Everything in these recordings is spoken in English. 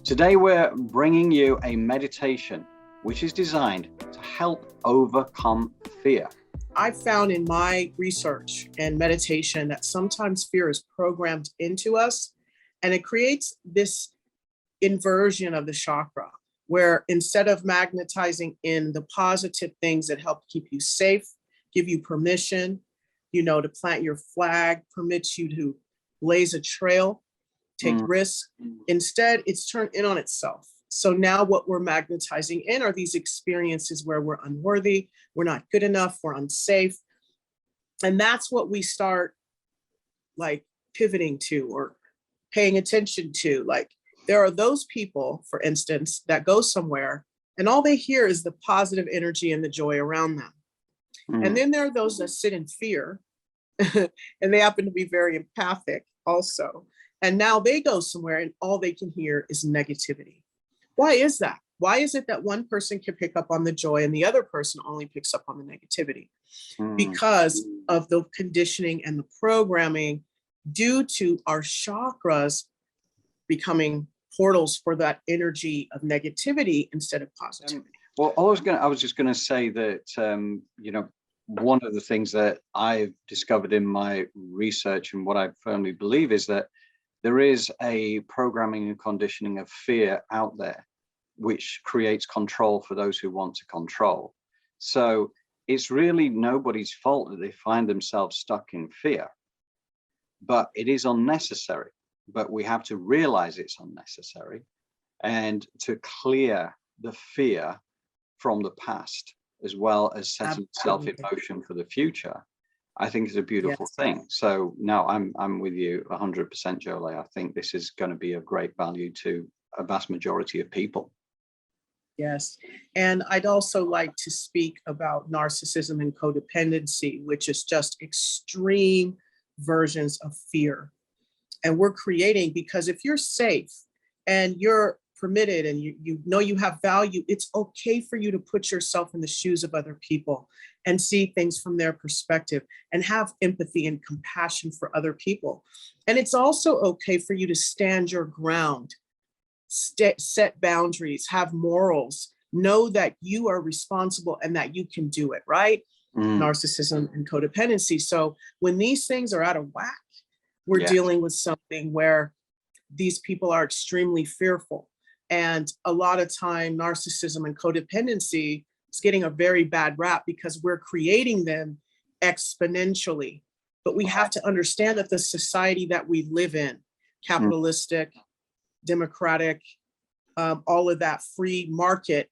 Today we're bringing you a meditation which is designed to help overcome fear. I found in my research and meditation that sometimes fear is programmed into us, and it creates this inversion of the chakra where instead of magnetizing in the positive things that help keep you safe, give you permission, to plant your flag, permits you to blaze a trail, take risks. Instead, it's turned in on itself. So now what we're magnetizing in are these experiences where we're unworthy, we're not good enough, we're unsafe. And that's what we start pivoting to or paying attention to. There are those people, for instance, that go somewhere and all they hear is the positive energy and the joy around them. And then there are those that sit in fear and they happen to be very empathic also. And now they go somewhere and all they can hear is negativity. Why is that? Why is it that one person can pick up on the joy and the other person only picks up on the negativity? Because of the conditioning and the programming due to our chakras becoming portals for that energy of negativity instead of positivity. Well, I was just going to say that, one of the things that I've discovered in my research and what I firmly believe is that there is a programming and conditioning of fear out there, which creates control for those who want to control. So it's really nobody's fault that they find themselves stuck in fear, but it is unnecessary. But we have to realize it's unnecessary and to clear the fear from the past, as well as setting itself in motion for the future. I think is a beautiful thing. So now I'm with you 100%, Jole. I think this is going to be of great value to a vast majority of people. Yes. And I'd also like to speak about narcissism and codependency, which is just extreme versions of fear. And we're creating, because if you're safe and you're permitted and you know you have value, it's okay for you to put yourself in the shoes of other people and see things from their perspective and have empathy and compassion for other people. And it's also okay for you to stand your ground, set boundaries, have morals, know that you are responsible and that you can do it, right? Narcissism and codependency. So when these things are out of whack, we're dealing with something where these people are extremely fearful. And a lot of time, narcissism and codependency is getting a very bad rap because we're creating them exponentially. But we have to understand that the society that we live in, capitalistic, democratic, all of that free market,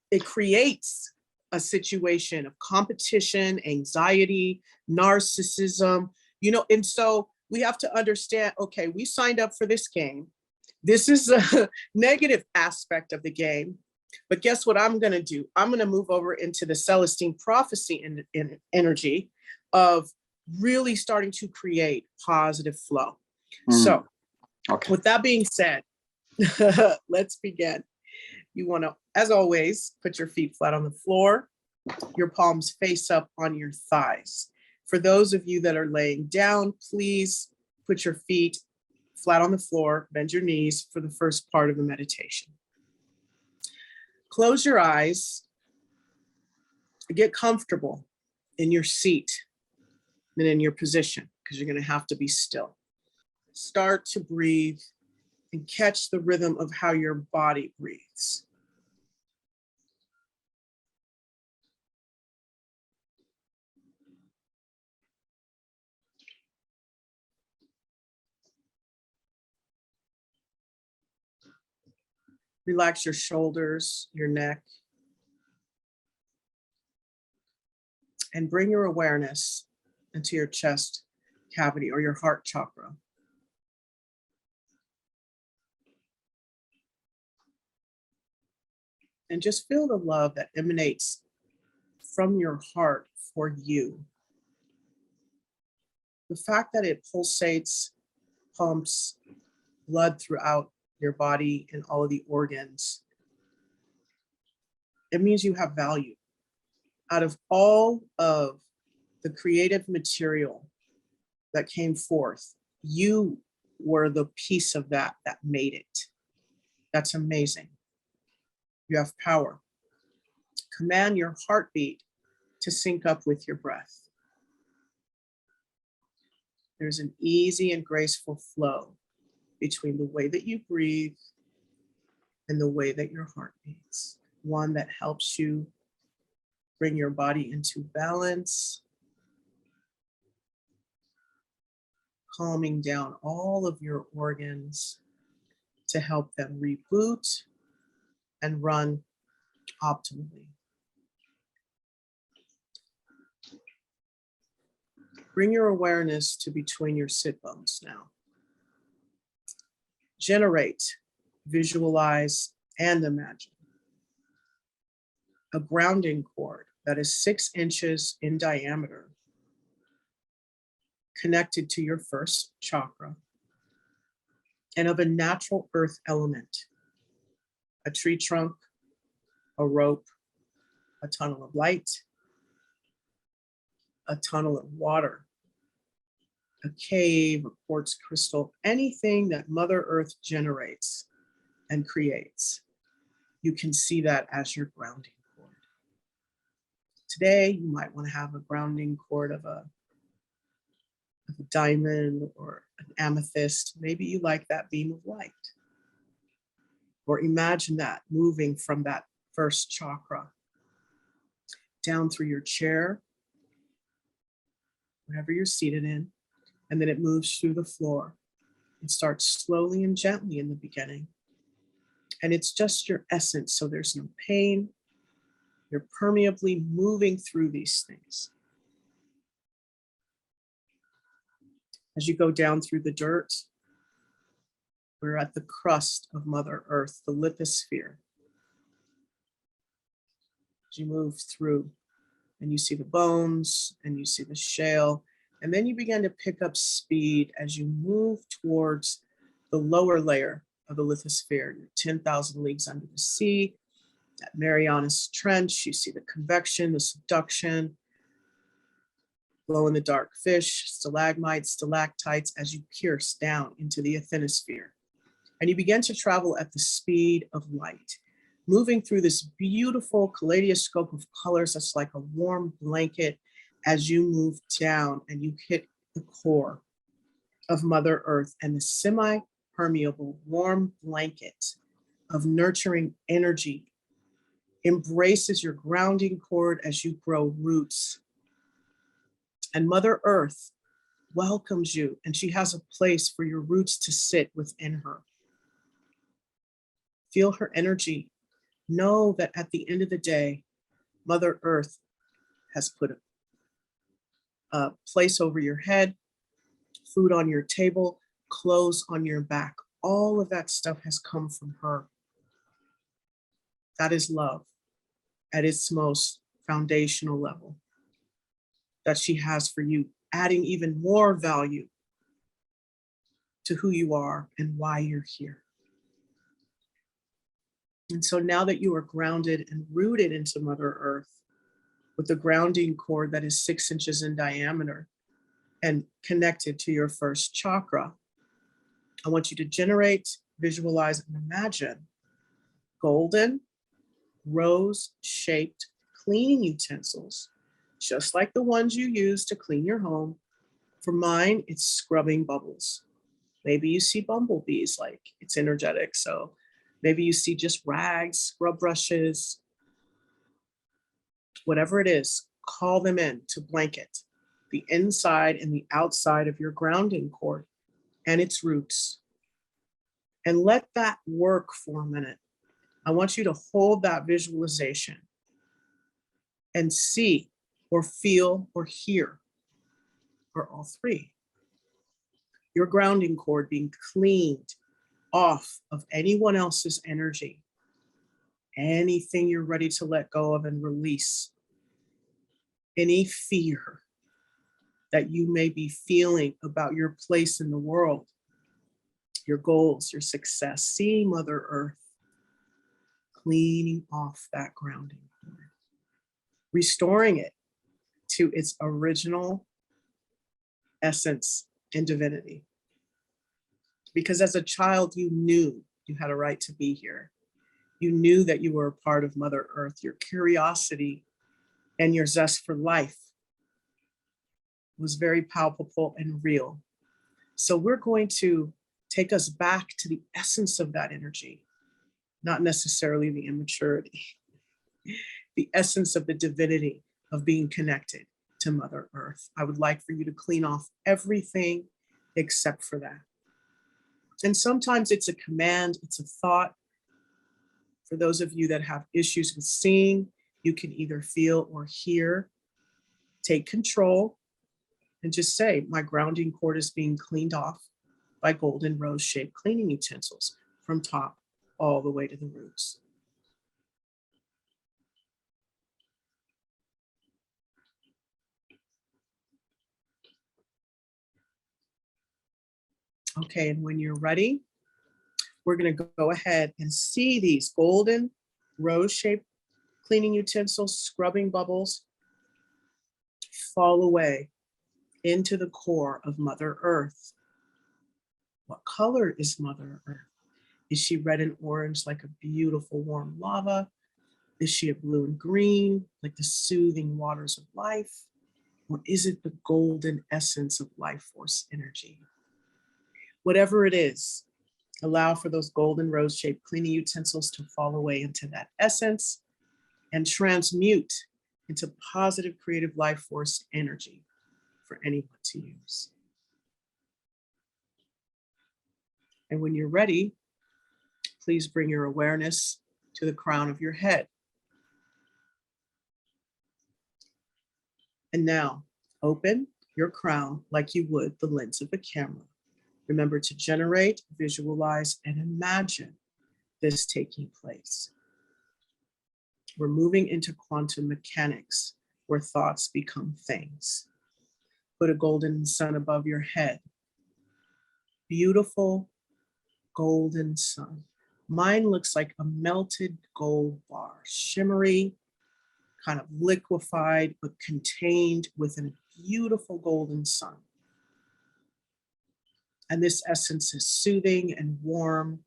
it creates a situation of competition, anxiety, narcissism, and so we have to understand, okay, we signed up for this game. This is a negative aspect of the game. But guess what I'm going to do? I'm going to move over into the Celestine prophecy in energy of really starting to create positive flow. So with that being said, let's begin. You want to, as always, put your feet flat on the floor, your palms face up on your thighs. For those of you that are laying down, please put your feet flat on the floor, bend your knees for the first part of the meditation. Close your eyes, get comfortable in your seat and in your position, because you're going to have to be still. Start to breathe and catch the rhythm of how your body breathes. Relax your shoulders, your neck, and bring your awareness into your chest cavity or your heart chakra. And just feel the love that emanates from your heart for you. The fact that it pulsates, pumps blood throughout your body and all of the organs, it means you have value. Out of all of the creative material that came forth, you were the piece of that made it. That's amazing. You have power. Command your heartbeat to sync up with your breath. There's an easy and graceful flow between the way that you breathe and the way that your heart beats. One that helps you bring your body into balance, calming down all of your organs to help them reboot and run optimally. Bring your awareness to between your sit bones now. Generate, visualize, and imagine a grounding cord that is 6 inches in diameter, connected to your first chakra, and of a natural earth element, a tree trunk, a rope, a tunnel of light, a tunnel of water, a cave, a quartz crystal, anything that Mother Earth generates and creates. You can see that as your grounding cord. Today, you might want to have a grounding cord of a diamond or an amethyst. Maybe you like that beam of light. Or imagine that moving from that first chakra down through your chair, wherever you're seated in, and then it moves through the floor. It starts slowly and gently in the beginning. And it's just your essence, so there's no pain. You're permeably moving through these things. As you go down through the dirt, we're at the crust of Mother Earth, the lithosphere. As you move through, and you see the bones, and you see the shale, and then you begin to pick up speed as you move towards the lower layer of the lithosphere. You're 10,000 leagues under the sea, that Marianas Trench. You see the convection, the subduction, glow-in-the-dark fish, stalagmites, stalactites, as you pierce down into the asthenosphere. And you begin to travel at the speed of light, moving through this beautiful kaleidoscope of colors that's like a warm blanket as you move down and you hit the core of Mother Earth, and the semi-permeable warm blanket of nurturing energy embraces your grounding cord as you grow roots. And Mother Earth welcomes you, and she has a place for your roots to sit within her. Feel her energy. Know that at the end of the day, Mother Earth has put a place over your head, food on your table, clothes on your back. All of that stuff has come from her. That is love at its most foundational level that she has for you, adding even more value to who you are and why you're here. And so now that you are grounded and rooted into Mother Earth with the grounding cord that is 6 inches in diameter and connected to your first chakra, I want you to generate, visualize, and imagine golden, rose-shaped cleaning utensils, just like the ones you use to clean your home. For mine, it's scrubbing bubbles. Maybe you see bumblebees, like it's energetic. So maybe you see just rags, scrub brushes, whatever it is, call them in to blanket the inside and the outside of your grounding cord and its roots. And let that work for a minute. I want you to hold that visualization and see or feel or hear, or all three, your grounding cord being cleaned off of anyone else's energy, anything you're ready to let go of and release, any fear that you may be feeling about your place in the world, your goals, your success. See Mother Earth cleaning off that grounding cord, restoring it to its original essence and divinity. Because as a child, you knew you had a right to be here. You knew that you were a part of Mother Earth. Your curiosity and your zest for life was very palpable and real. So we're going to take us back to the essence of that energy, not necessarily the immaturity, the essence of the divinity of being connected to Mother Earth. I would like for you to clean off everything except for that. And sometimes it's a command, it's a thought. For those of you that have issues with seeing, you can either feel or hear. Take control and just say, my grounding cord is being cleaned off by golden rose-shaped cleaning utensils from top all the way to the roots. Okay, and when you're ready, we're going to go ahead and see these golden rose-shaped cleaning utensils, scrubbing bubbles, fall away into the core of Mother Earth. What color is Mother Earth? Is she red and orange like a beautiful warm lava? Is she a blue and green like the soothing waters of life? Or is it the golden essence of life force energy? Whatever it is, allow for those golden rose-shaped cleaning utensils to fall away into that essence and transmute into positive creative life force energy for anyone to use. And when you're ready, please bring your awareness to the crown of your head. And now open your crown like you would the lens of a camera. Remember to generate, visualize, and imagine this taking place. We're moving into quantum mechanics where thoughts become things. Put a golden sun above your head. Beautiful golden sun. Mine looks like a melted gold bar, shimmery, kind of liquefied, but contained within a beautiful golden sun. And this essence is soothing and warm.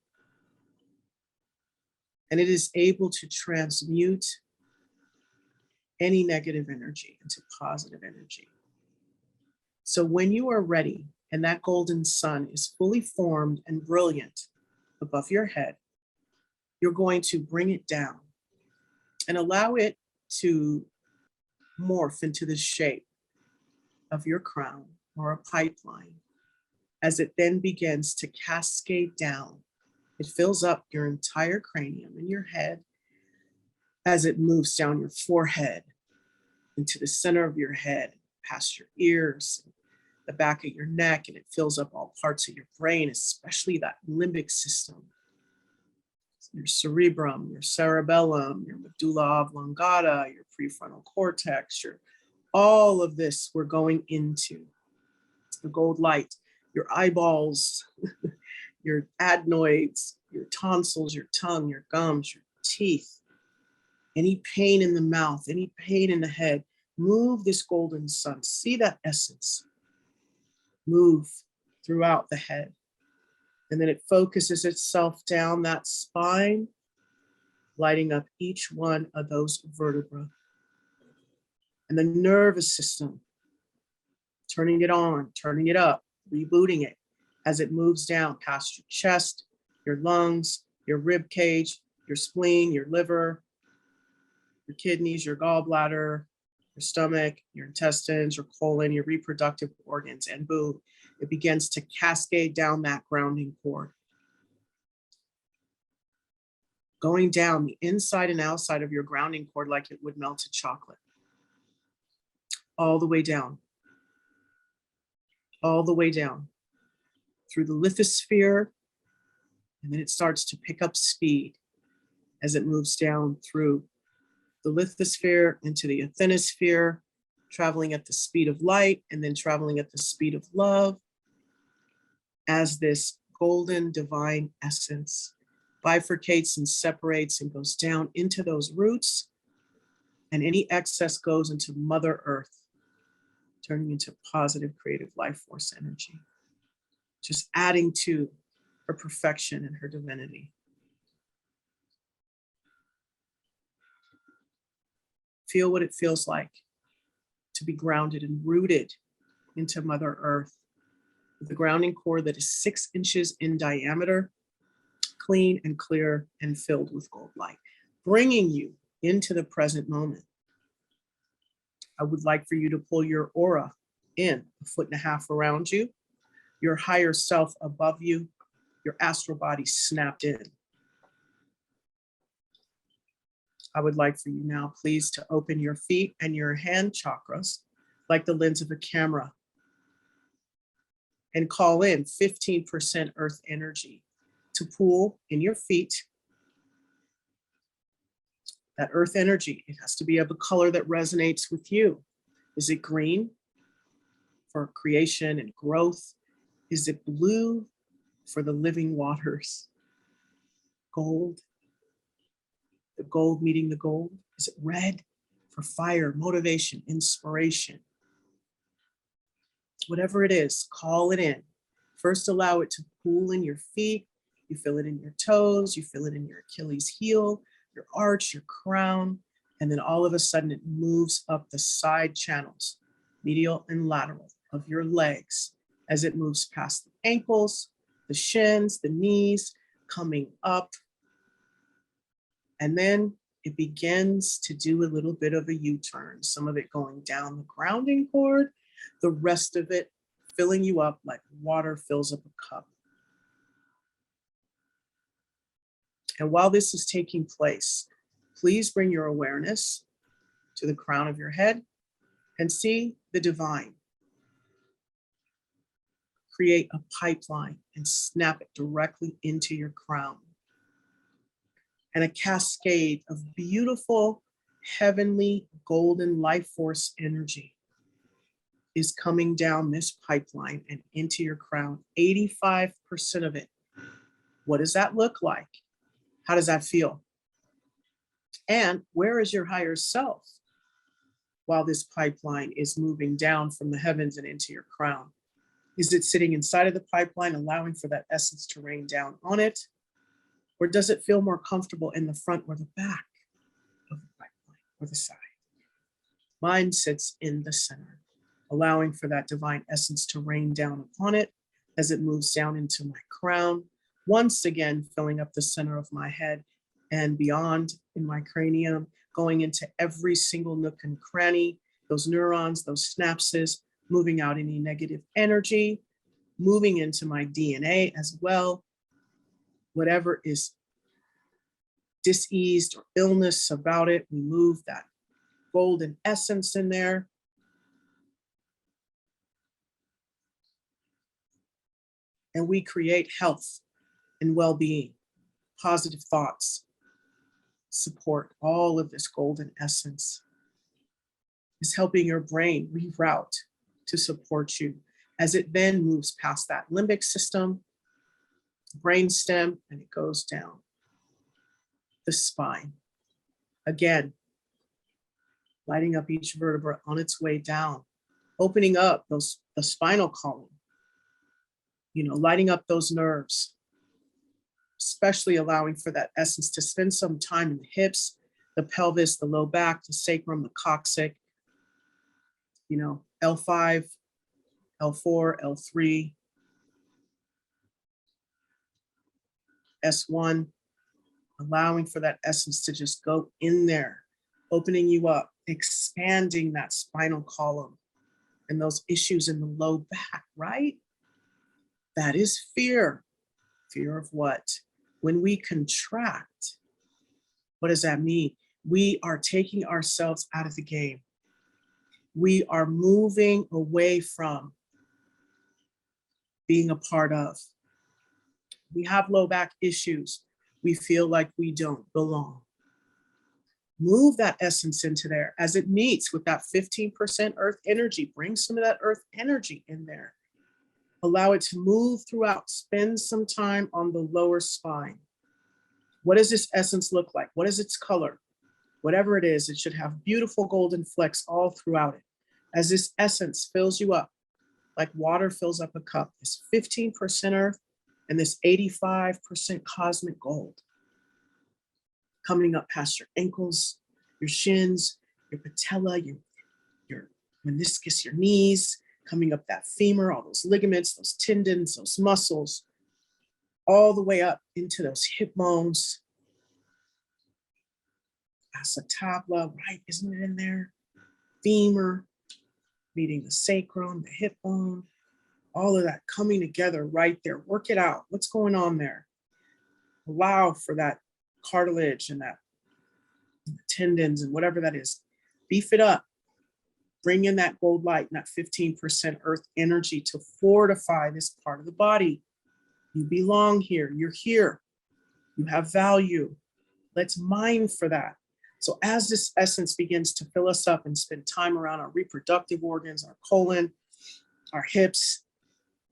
And it is able to transmute any negative energy into positive energy. So when you are ready and that golden sun is fully formed and brilliant above your head, you're going to bring it down and allow it to morph into the shape of your crown or a pipeline as it then begins to cascade down. It fills up your entire cranium and your head as it moves down your forehead into the center of your head, past your ears, the back of your neck, and it fills up all parts of your brain, especially that limbic system, your cerebrum, your cerebellum, your medulla oblongata, your prefrontal cortex, all of this we're going into. The gold light, your eyeballs, your adenoids, your tonsils, your tongue, your gums, your teeth, any pain in the mouth, any pain in the head, move this golden sun. See that essence move throughout the head. And then it focuses itself down that spine, lighting up each one of those vertebrae. And the nervous system, turning it on, turning it up, rebooting it as it moves down past your chest, your lungs, your rib cage, your spleen, your liver, your kidneys, your gallbladder, your stomach, your intestines, your colon, your reproductive organs, and boom, it begins to cascade down that grounding cord. Going down the inside and outside of your grounding cord like it would melted chocolate. All the way down. All the way down. Through the lithosphere, and then it starts to pick up speed as it moves down through the lithosphere into the asthenosphere, traveling at the speed of light and then traveling at the speed of love as this golden divine essence bifurcates and separates and goes down into those roots, and any excess goes into Mother Earth, turning into positive creative life force energy. Just adding to her perfection and her divinity. Feel what it feels like to be grounded and rooted into Mother Earth with a grounding core that is 6 inches in diameter, clean and clear and filled with gold light, bringing you into the present moment. I would like for you to pull your aura in 1.5 feet around you, your higher self above you, your astral body snapped in. I would like for you now, please, to open your feet and your hand chakras like the lens of a camera and call in 15% earth energy to pool in your feet. That earth energy, it has to be of a color that resonates with you. Is it green for creation and growth? Is it blue for the living waters? Gold, the gold meeting the gold? Is it red for fire, motivation, inspiration? Whatever it is, call it in. First, allow it to pool in your feet. You feel it in your toes, you feel it in your Achilles heel, your arch, your crown, and then all of a sudden it moves up the side channels, medial and lateral of your legs as it moves past the ankles, the shins, the knees, coming up. And then it begins to do a little bit of a U-turn, some of it going down the grounding cord, the rest of it filling you up like water fills up a cup. And while this is taking place, please bring your awareness to the crown of your head and see the divine. Create a pipeline and snap it directly into your crown. And a cascade of beautiful, heavenly, golden life force energy is coming down this pipeline and into your crown, 85% of it. What does that look like? How does that feel? And where is your higher self while this pipeline is moving down from the heavens and into your crown? Is it sitting inside of the pipeline, allowing for that essence to rain down on it? Or does it feel more comfortable in the front or the back of the pipeline or the side? Mine sits in the center, allowing for that divine essence to rain down upon it as it moves down into my crown, once again filling up the center of my head and beyond in my cranium, going into every single nook and cranny, those neurons, those synapses, moving out any negative energy, moving into my DNA as well. Whatever is diseased or illness about it, we move that golden essence in there. And we create health and well-being, positive thoughts, support. All of this golden essence is helping your brain reroute to support you as it then moves past that limbic system, brain stem, and it goes down the spine. Again, lighting up each vertebra on its way down, opening up the spinal column, lighting up those nerves, especially allowing for that essence to spend some time in the hips, the pelvis, the low back, the sacrum, the coccyx, L5, L4, L3, S1, allowing for that essence to just go in there, opening you up, expanding that spinal column and those issues in the low back, right? That is fear. Fear of what? When we contract, what does that mean? We are taking ourselves out of the game. We are moving away from being a part of. We have low back issues. We feel like we don't belong. Move that essence into there as it meets with that 15% earth energy. Bring some of that earth energy in there. Allow it to move throughout. Spend some time on the lower spine. What does this essence look like? What is its color? Whatever it is, it should have beautiful golden flecks all throughout it. As this essence fills you up, like water fills up a cup, it's 15% earth And this 85% cosmic gold coming up past your ankles, your shins, your patella, your meniscus, your knees, coming up that femur, all those ligaments, those tendons, those muscles, all the way up into those hip bones. Acetabula, right? Isn't it in there? Femur, meeting the sacrum, the hip bone, all of that coming together right there. Work it out. What's going on there? Allow for that cartilage and that tendons and whatever that is. Beef it up. Bring in that gold light and that 15% earth energy to fortify this part of the body. You belong here. You're here. You have value. Let's mine for that. So as this essence begins to fill us up and spend time around our reproductive organs, our colon, our hips,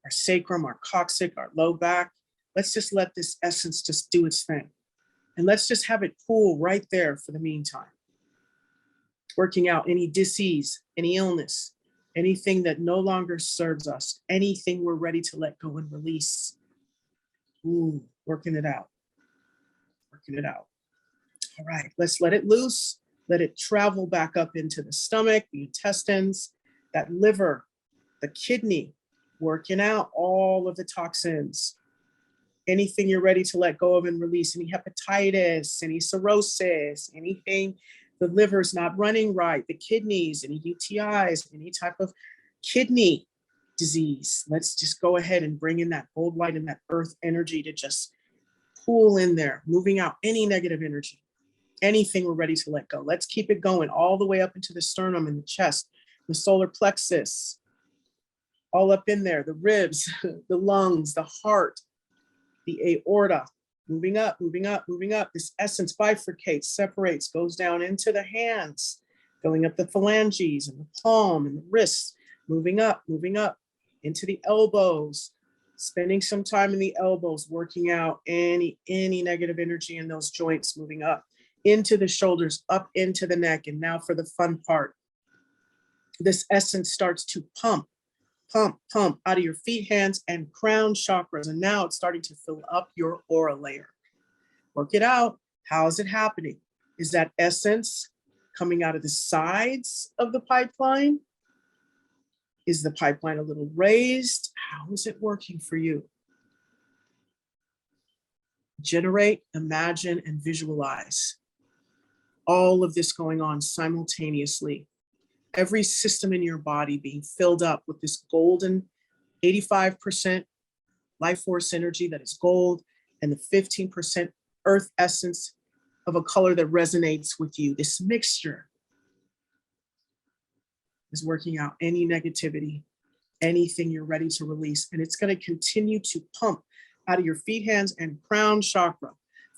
our sacrum, our coccyx, our low back, let's just let this essence just do its thing. And let's just have it pool right there for the meantime. Working out any disease, any illness, anything that no longer serves us, anything we're ready to let go and release. Ooh, working it out. Working it out. All right, let's let it loose. Let it travel back up into the stomach, the intestines, that liver, the kidney, working out all of the toxins. Anything you're ready to let go of and release, any hepatitis, any cirrhosis, anything the liver's not running right, the kidneys, any UTIs, any type of kidney disease. Let's just go ahead and bring in that gold light and that earth energy to just pool in there, moving out any negative energy, anything we're ready to let go. Let's keep it going all the way up into the sternum and the chest, the solar plexus, all up in there, the ribs, the lungs, the heart, the aorta, moving up, moving up, moving up. This essence bifurcates, separates, goes down into the hands, filling up the phalanges and the palm and the wrists, moving up into the elbows, spending some time in the elbows, working out any negative energy in those joints, moving up into the shoulders, up into the neck. And now for the fun part, this essence starts to pump out of your feet, hands, and crown chakras. And now it's starting to fill up your aura layer. Work it out. How is it happening? Is that essence coming out of the sides of the pipeline? Is the pipeline a little raised? How is it working for you? Generate, imagine, and visualize all of this going on simultaneously. Every system in your body being filled up with this golden 85% life force energy that is gold, and the 15% earth essence of a color that resonates with you. This mixture is working out any negativity, anything you're ready to release. And it's going to continue to pump out of your feet, hands, and crown chakra,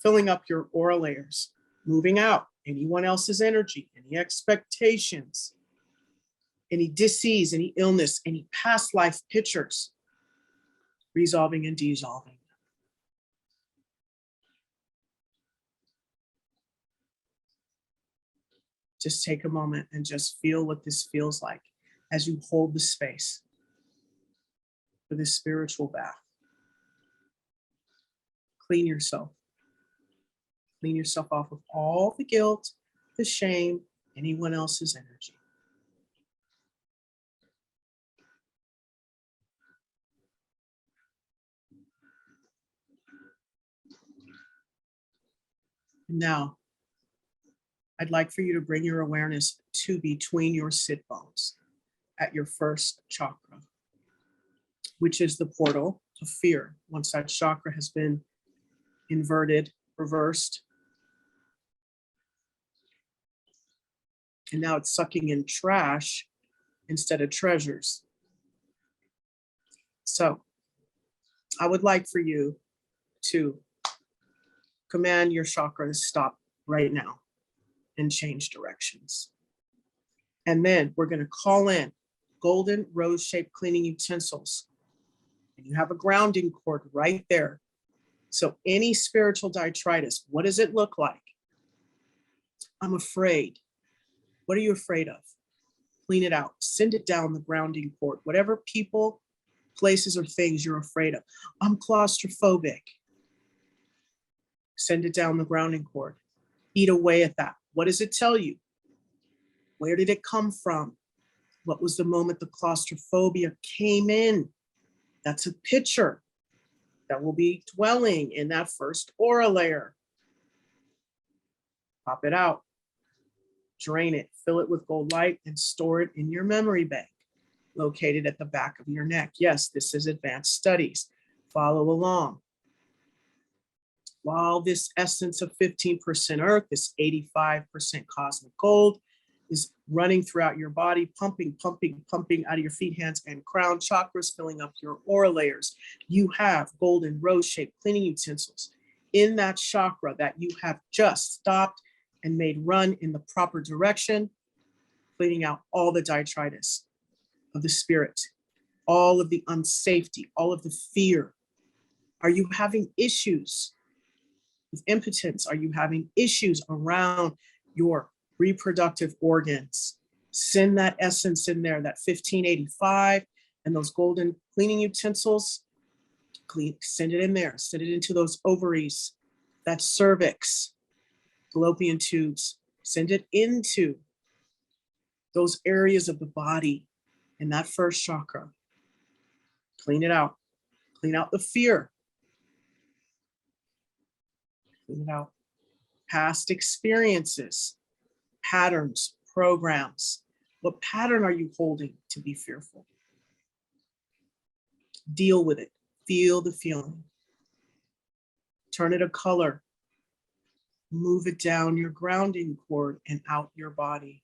filling up your aura layers, moving out anyone else's energy, any expectations, any disease, any illness, any past life pictures, resolving and dissolving. Just take a moment and just feel what this feels like as you hold the space for this spiritual bath. Clean yourself. Clean yourself off of all the guilt, the shame, anyone else's energy. Now, I'd like for you to bring your awareness to between your sit bones at your first chakra, which is the portal of fear. Once that chakra has been inverted, reversed, and now it's sucking in trash instead of treasures. So I would like for you to command your chakra to stop right now and change directions. And then we're going to call in golden rose-shaped cleaning utensils. And you have a grounding cord right there. So any spiritual detritus, what does it look like? I'm afraid. What are you afraid of? Clean it out. Send it down the grounding cord. Whatever people places or things you're afraid of. I'm claustrophobic. Send it down the grounding cord. Eat away at that. What does it tell you? Where did it come from? What was the moment the claustrophobia came in? That's a picture that will be dwelling in that first aura layer. Pop it out, drain it, fill it with gold light, and store it in your memory bank, located at the back of your neck. Yes, this is advanced studies. Follow along. While this essence of 15% earth, this 85% cosmic gold, is running throughout your body, pumping, pumping, pumping out of your feet, hands, and crown chakras, filling up your aura layers. You have golden rose-shaped cleaning utensils in that chakra that you have just stopped and made run in the proper direction, cleaning out all the detritus of the spirit, all of the unsafety, all of the fear. Are you having issues with impotence? Are you having issues around your reproductive organs? Send that essence in there, that 1585 and those golden cleaning utensils. Send it in there. Send it into those ovaries, that cervix, fallopian tubes. Send it into those areas of the body in that first chakra. Clean it out. Clean out the fear. Clean it out. Past experiences, patterns, programs. What pattern are you holding to be fearful? Deal with it. Feel the feeling. Turn it a color. Move it down your grounding cord and out your body.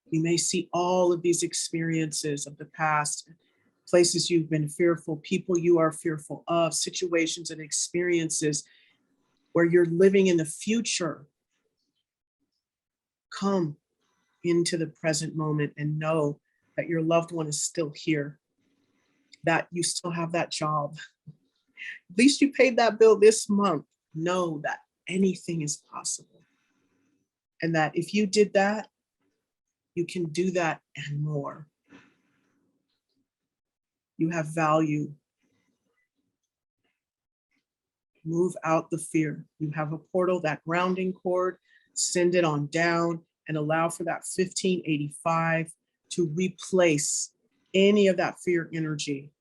You may see all of these experiences of the past, places you've been fearful, people you are fearful of, situations and experiences where you're living in the future. Come into the present moment and know that your loved one is still here, that you still have that job. At least you paid that bill this month. Know that anything is possible. And that if you did that, you can do that and more. You have value. Move out the fear. You have a portal, that grounding cord, send it on down and allow for that 1585 to replace any of that fear energy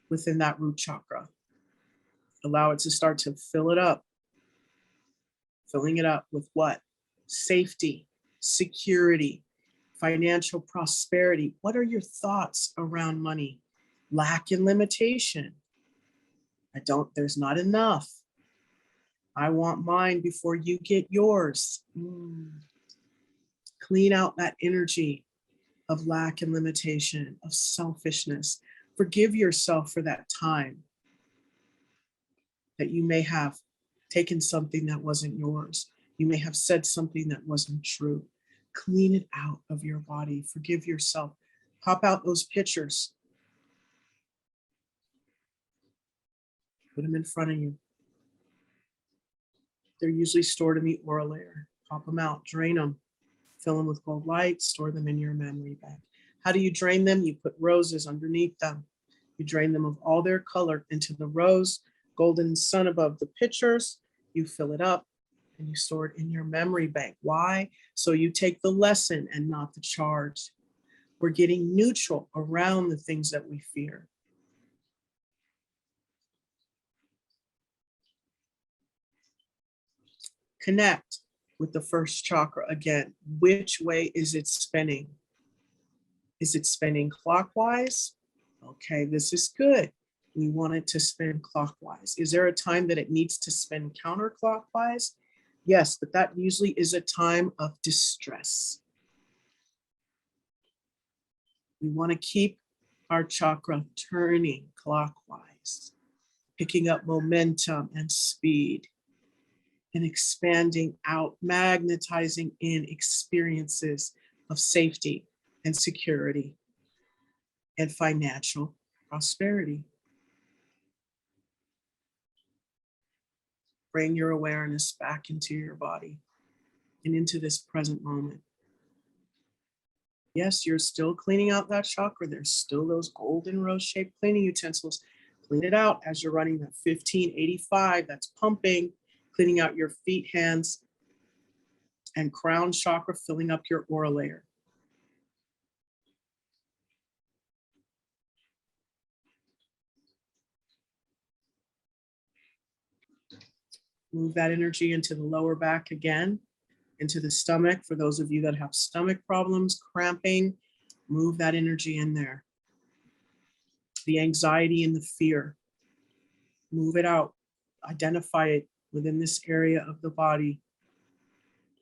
within that root chakra. Allow it to start to fill it up. Filling it up with what? Safety, security, financial prosperity. What are your thoughts around money? Lack and limitation. There's not enough. I want mine before you get yours. Clean out that energy of lack and limitation, of selfishness. Forgive yourself for that time that you may have taken something that wasn't yours. You may have said something that wasn't true. Clean it out of your body. Forgive yourself. Pop out those pictures. Put them in front of you. They're usually stored in the aura layer. Pop them out, drain them, fill them with gold light, store them in your memory bank. How do you drain them? You put roses underneath them. You drain them of all their color into the rose, golden sun above the pictures. You fill it up and you store it in your memory bank. Why? So you take the lesson and not the charge. We're getting neutral around the things that we fear. Connect with the first chakra again. Which way is it spinning? Is it spinning clockwise? Okay, this is good. We want it to spin clockwise. Is there a time that it needs to spin counterclockwise? Yes, but that usually is a time of distress. We want to keep our chakra turning clockwise, picking up momentum and speed, and expanding out, magnetizing in experiences of safety and security and financial prosperity. Bring your awareness back into your body. and into this present moment. Yes, you're still cleaning out that chakra. There's still those golden rose-shaped cleaning utensils. Clean it out as you're running that 1585, that's pumping, cleaning out your feet, hands, and crown chakra, filling up your aura layer. Move that energy into the lower back again, into the stomach. For those of you that have stomach problems, cramping, move that energy in there. The anxiety and the fear, move it out. Identify it within this area of the body.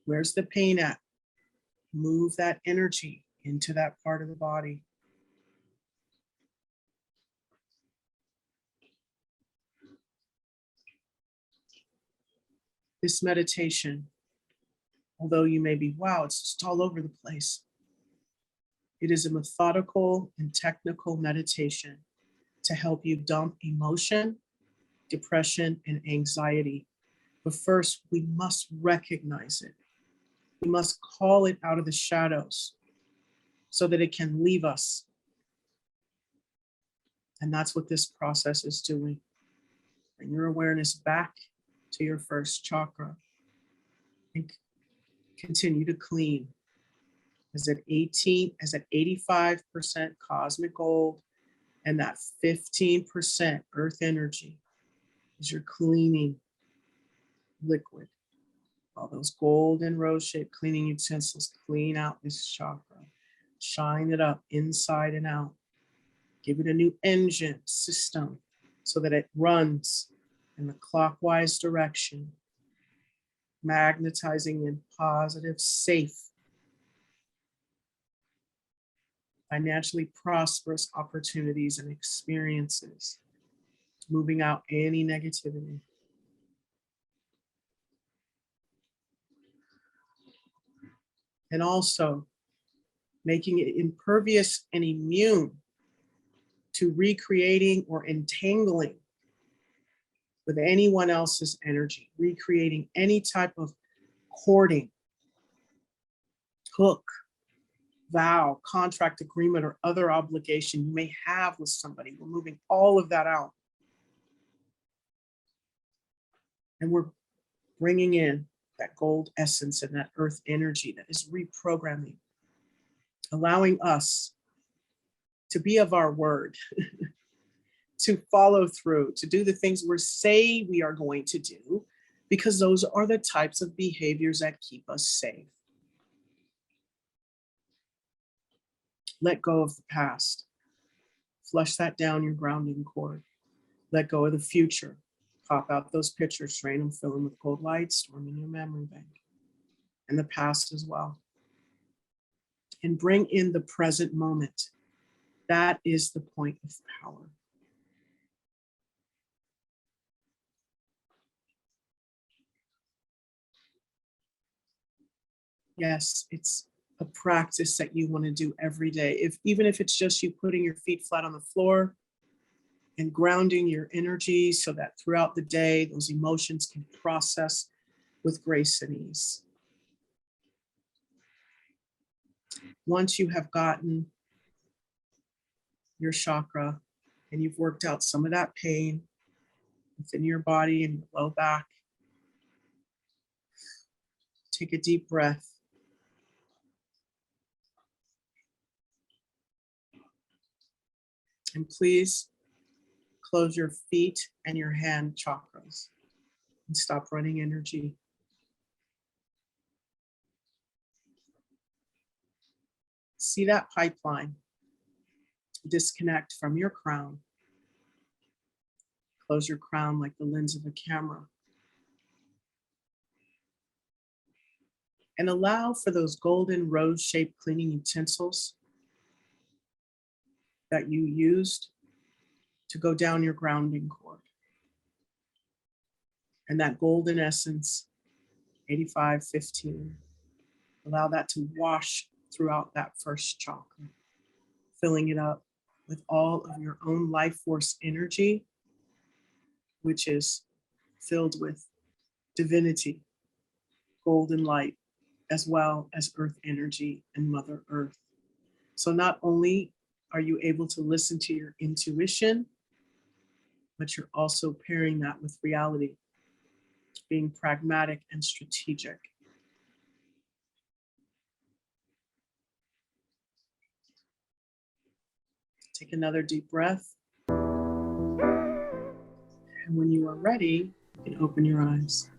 Where's the pain at? Move that energy into that part of the body. This meditation, although you may be, wow, it's just all over the place. It is a methodical and technical meditation to help you dump emotion, depression, and anxiety. But first, we must recognize it. We must call it out of the shadows so that it can leave us. And that's what this process is doing. Bring your awareness back to your first chakra and continue to clean. As at 85% cosmic gold and that 15% earth energy is your cleaning liquid. All those gold and rose-shaped cleaning utensils clean out this chakra. Shine it up inside and out. Give it a new engine system so that it runs in the clockwise direction, magnetizing in positive, safe, financially prosperous opportunities and experiences, moving out any negativity. And also making it impervious and immune to recreating or entangling with anyone else's energy, recreating any type of courting, hook, vow, contract agreement, or other obligation you may have with somebody. We're moving all of that out. And we're bringing in that gold essence and that earth energy that is reprogramming, allowing us to be of our word, to follow through, to do the things we say we are going to do, because those are the types of behaviors that keep us safe. Let go of the past. Flush that down your grounding cord. Let go of the future. Pop out those pictures, drain them, fill them with cold light, store them in your memory bank. And the past as well. And bring in the present moment. That is the point of power. Yes, it's a practice that you want to do every day. Even if it's just you putting your feet flat on the floor and grounding your energy so that throughout the day, those emotions can process with grace and ease. Once you have gotten your chakra and you've worked out some of that pain within your body and your low back, take a deep breath. And please close your feet and your hand chakras and stop running energy. See that pipeline disconnect from your crown. Close your crown like the lens of a camera. And allow for those golden rose-shaped cleaning utensils that you used to go down your grounding cord. And that golden essence, 85-15, allow that to wash throughout that first chakra, filling it up with all of your own life force energy, which is filled with divinity, golden light, as well as earth energy and Mother Earth. So not only are you able to listen to your intuition, but you're also pairing that with reality, being pragmatic and strategic. Take another deep breath. And when you are ready, you can open your eyes.